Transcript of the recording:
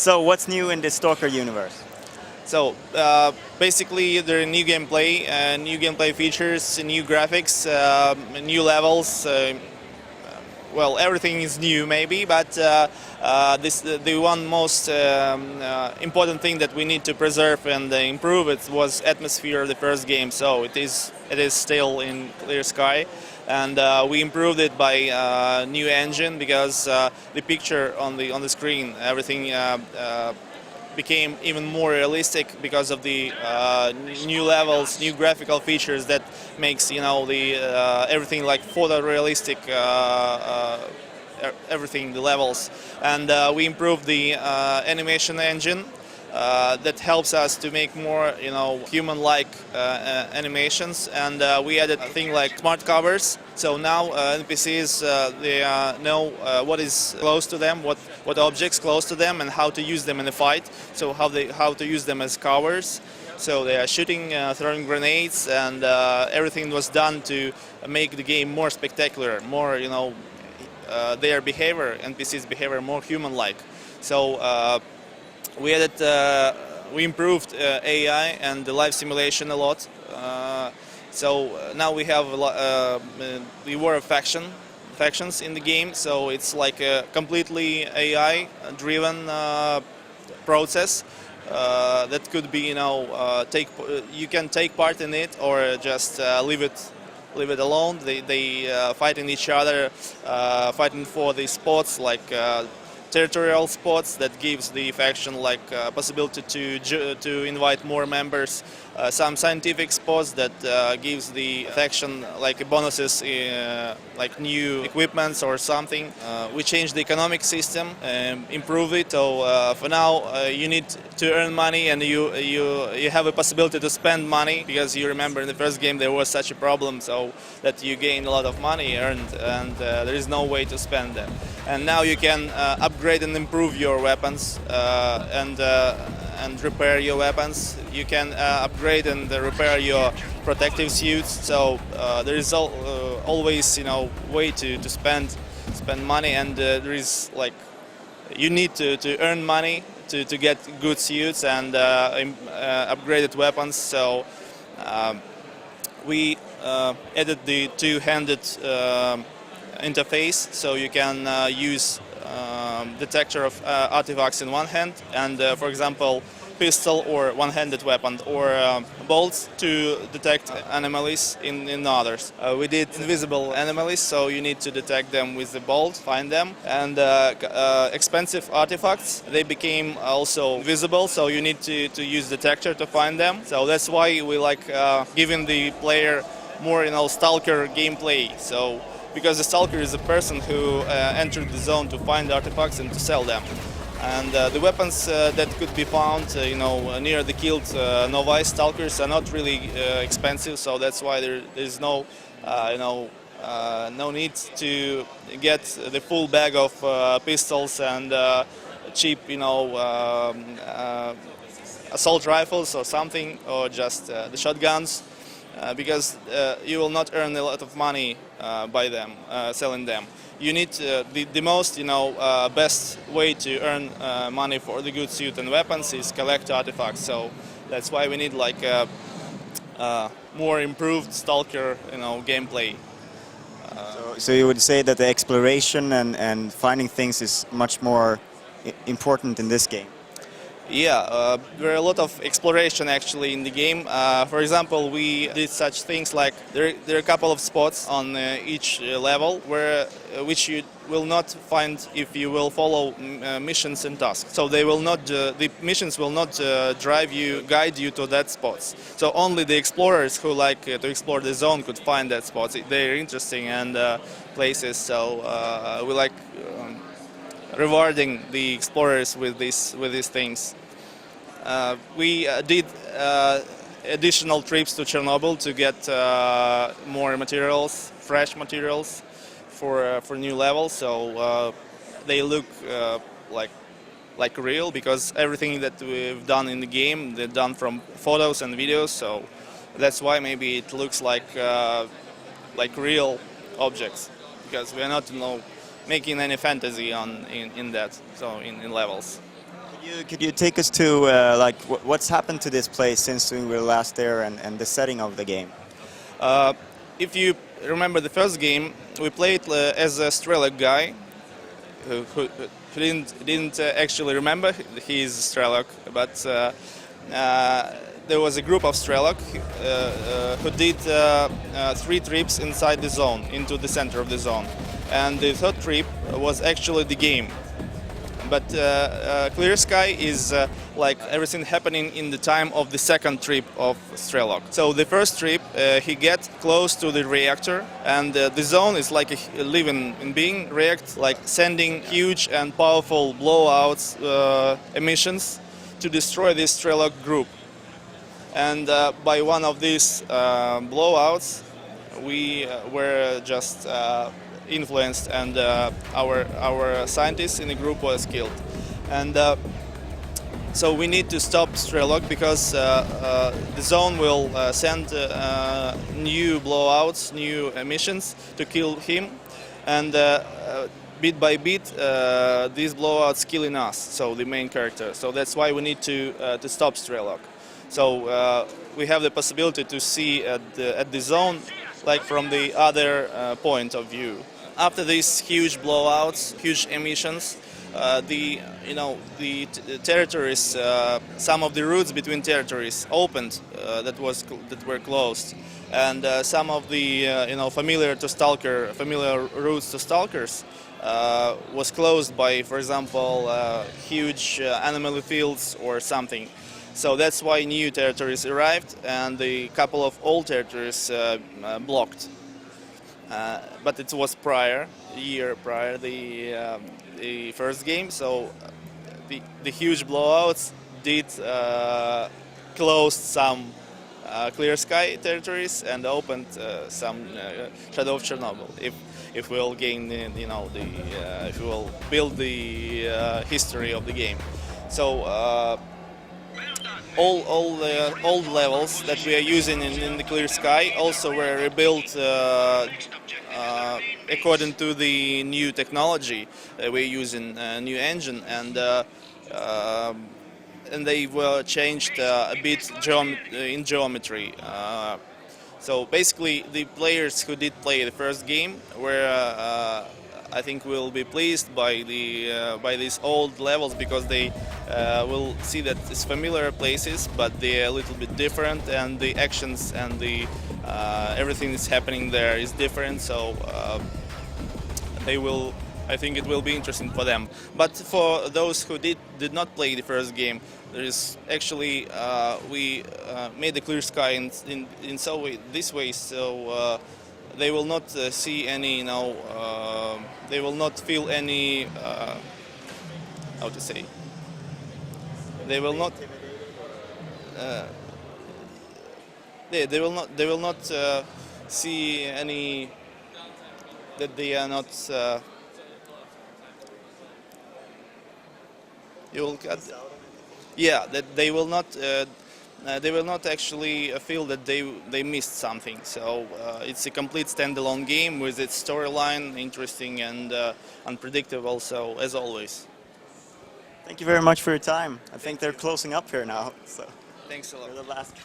So what's new in the Stalker universe? So basically, there are new gameplay features, new graphics, new levels. Well, everything is new, maybe, but the one most important thing that we need to preserve and improve it was atmosphere of the first game. So it is still in clear sky, and we improved it by new engine because the picture on the screen, everything became even more realistic because of the new levels, new graphical features that makes the everything like photorealistic, everything, the levels, and we improved the animation engine. That helps us to make more, human-like animations, and we added a thing like smart covers. So now NPCs they know what is close to them, what objects close to them, and how to use them in a fight. So how to use them as covers. So they are shooting, throwing grenades, and everything was done to make the game more spectacular, more their behavior, NPCs' behavior, more human-like. So. We improved AI and the live simulation a lot. So now we have the war of factions in the game. So it's like a completely AI-driven process that could be, you can take part in it or just leave it alone. They fighting each other, fighting for the spots like. Territorial spots that gives the faction like possibility to invite more members, some scientific spots that gives the faction like bonuses, like new equipments or something. We changed the economic system and improved it. So for now you need to earn money, and you have a possibility to spend money, because you remember in the first game there was such a problem, so that you gain a lot of money earned, and there is no way to spend them. And now you can upgrade and improve your weapons and repair your weapons. You can upgrade and repair your protective suits. So there is always way to spend money, and there is like you need to earn money to get good suits and upgraded weapons. So we added the two-handed interface, so you can use detector of artifacts in one hand, and for example pistol or one-handed weapon, or bolts to detect anomalies in others. We did invisible anomalies, so you need to detect them with the bolt, find them, and expensive artifacts, they became also visible, so you need to use detector to find them. So that's why we like giving the player more Stalker gameplay. So because the Stalker is a person who entered the zone to find artifacts and to sell them. And the weapons that could be found, near the killed novice Stalkers are not really expensive, so that's why there's no, no need to get the full bag of pistols and cheap, assault rifles or something, or just the shotguns. Because you will not earn a lot of money by them, selling them. You need the most, best way to earn money for the good suit and weapons is collect artifacts. So that's why we need like more improved Stalker, gameplay. So you would say that the exploration and finding things is much more important in this game? Yeah, there are a lot of exploration actually in the game. For example, we did such things like there are a couple of spots on each level which you will not find if you will follow missions and tasks. So they will not, the missions will not guide you to that spots. So only the explorers who like to explore the zone could find that spots. They're interesting and places. So we like. Rewarding the explorers with these things. We did additional trips to Chernobyl to get more materials, fresh materials for new levels. So they look like real, because everything that we've done in the game, they're done from photos and videos. So that's why maybe it looks like real objects, because we are not making any fantasy in that, so in levels. Could you take us to like what's happened to this place since we were last there and the setting of the game? If you remember the first game, we played as a S.T.A.L.K.E.R guy who didn't actually remember his S.T.A.L.K.E.R, but there was a group of S.T.A.L.K.E.R who did 3 trips inside the zone, into the center of the zone, and the third trip was actually the game. But Clear Sky is like everything happening in the time of the second trip of S.T.A.L.K.E.R. So the first trip, he gets close to the reactor, and the zone is like a living being react, like sending huge and powerful blowouts, emissions to destroy this S.T.A.L.K.E.R group. And by one of these blowouts, we were just influenced, and our scientists in the group was killed. And so we need to stop S.T.A.L.K.E.R because the zone will send new blowouts, new emissions to kill him, and bit by bit these blowouts killing us, so the main character. So that's why we need to stop S.T.A.L.K.E.R. So we have the possibility to see at the zone like from the other point of view. After these huge blowouts, huge emissions, the territories, some of the routes between territories opened that were closed, and some of the familiar routes to Stalkers was closed by, for example, huge animal fields or something. So that's why new territories arrived, and a couple of old territories blocked. But it was a year prior the first game, so the huge blowouts did close some Clear Sky territories and opened some Shadow of Chernobyl. If we'll gain, if we will build the history of the game, so. All the old levels that we are using in the Clear Sky also were rebuilt according to the new technology. We're using a new engine, and they were changed a bit in geometry. So basically, the players who did play the first game were, I think, will be pleased by these old levels, because they will see that it's familiar places, but they're a little bit different, and the actions and the everything that's happening there is different. So I think it will be interesting for them. But for those who did not play the first game, there is actually we made the Clear Sky in this way, so they will not see any, they will not feel any, how to say, they will not, they will not see any, that they are not. You will cut. Yeah, that they will not. They will not actually feel that they missed something. So it's a complete standalone game with its storyline, interesting and unpredictable. So as always. Thank you very much for your time. I think they're closing up here now. So thanks a lot. you're the last.